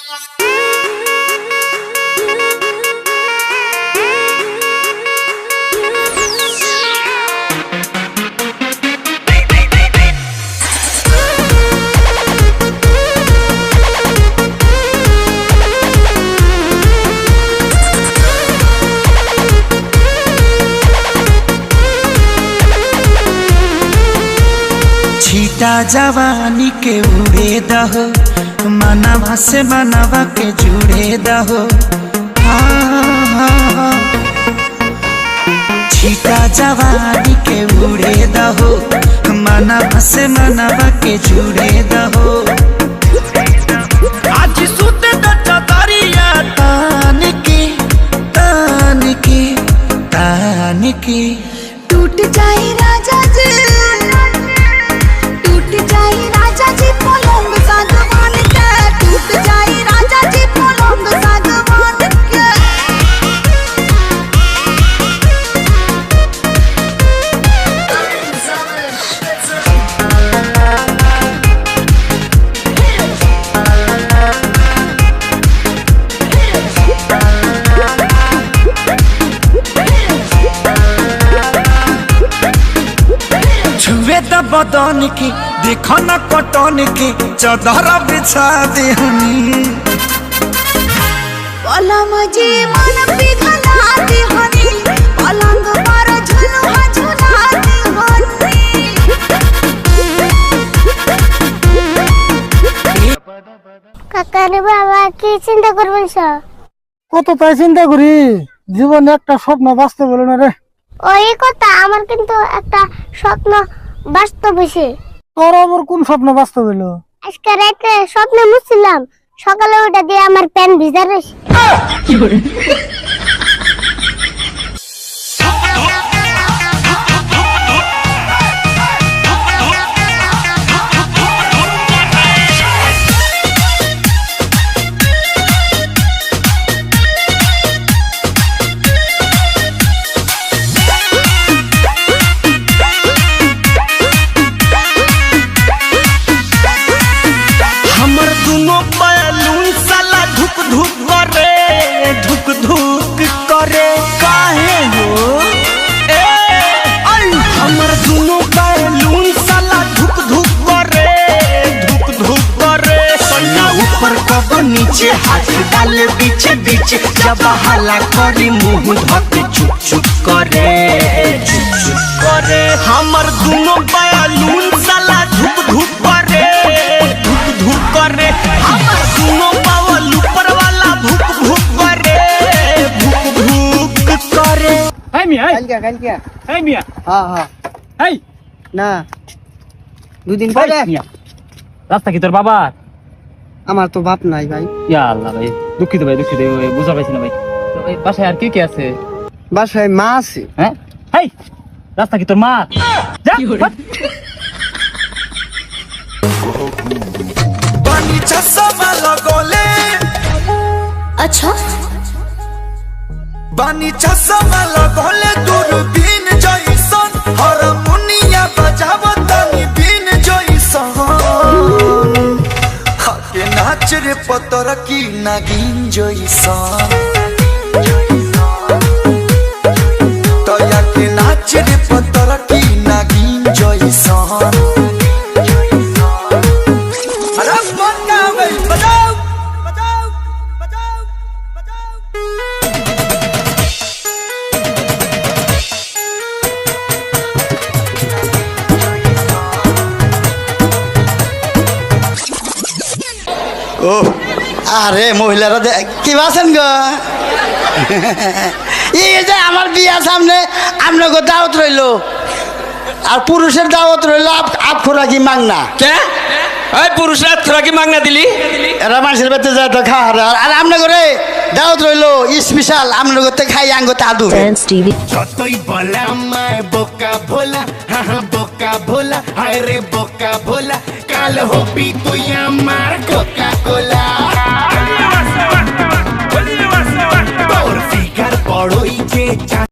छीटा जवानी के उड़े दहो, मनवा से मनवा के जुड़े दहो। छीटा जवानी के उड़े दहो, मनवा से मनवा के जुड़े दहो। आज सुते द चदरिया तान के तान के तान के। टूट जाए राजा जी, टूट जाए राजा जी पलंग सागवान के, टूट जाए राजा जी पलंग सागवान के। छुए द बदन की देखो न कटन की, चदर बिछा देहनी। पलम जी मन पिघला देहनी, पलंग पर झुलुआ झुला देहनी। কাকারে বাবা কি চিন্তা করবেন স্যার? কত তাই চিন্তা করি, জীবনে একটা স্বপ্ন বাস্তব হলো না রে। ওই কথা, আমার কিন্তু একটা স্বপ্ন বাস্তব হয়েছে। তোর আবার কোন স্বপ্ন বাস্তব হলো? আজকে রাতে স্বপ্নে মুছছিলাম, সকালে ওটা দিয়ে আমার প্যান ভিজা রয়েছে। हमर दोनों बैलून साला धुक धुक करे, धुक धुक करे। काहे हो ए आई, हमर दोनों बैलून साला धुक धुक करे, धुक धुक करे। सैया ऊपर कब नीचे हाथ डाले बीचे बीचे, जब हल्ला करी मुंह धके चुप चुप करे, चुप चुप करे। हमर दोनों बैलून साला धुक धुक करे, धुक धुक करे। हमर दोनों बावल ऊपर वाला भुक भुक करे, भुक भुक करे। हाय मिया, কাল কে হাই মিয়া। হ্যাঁ হ্যাঁ হাই না, দুদিন পরে মিয়া। রাস্তা কি তোর বাবা? আমার তো বাপ নাই ভাই। ইয়া আল্লাহ ভাই, দুঃখিত ভাই, দুঃখিত, বুঝা পাইছি না ভাই। তো ভাই বাসায় আর কি কি আছে? বাসায় মা আছে। হ্যাঁ হাই, রাস্তা কি তোর মা? যা पानी चश्मा लगोले, अच्छा बानी चश्मा लगोले दूरबीन जइसन, हारमोनिया बजावतनी बीन जइसन। हके नाच रे पतर की नागिन जइसन, तया के नाच रे पतर की नागिन जइसन। अरे बजाओ बजाओ बजाओ बजाओ बजाओ। ও আরে মহিলারা কি আছেন গো? এই যে আমার বিয়া সামনে আপনাকে দাওয়াত রইলো, আর পুরুষের দাওয়াত রইলো আপ খোরাকি মাংনা। কে ওই পুরুষরা খোরাকি মাংনা দিলি? এরা মানুষের বাড়িতে যায় তো খাওয়ার, আর আপনার করে দাওয়াত রইলো স্পেশাল, আপনার করতে খাই আঙ্গতে আদু। যতই বলা আমায় বোকা ভোলা, হ্যাঁ বোকা ভোলা, হায় রে বোকা ভোলা, কাল হবি তুই আমার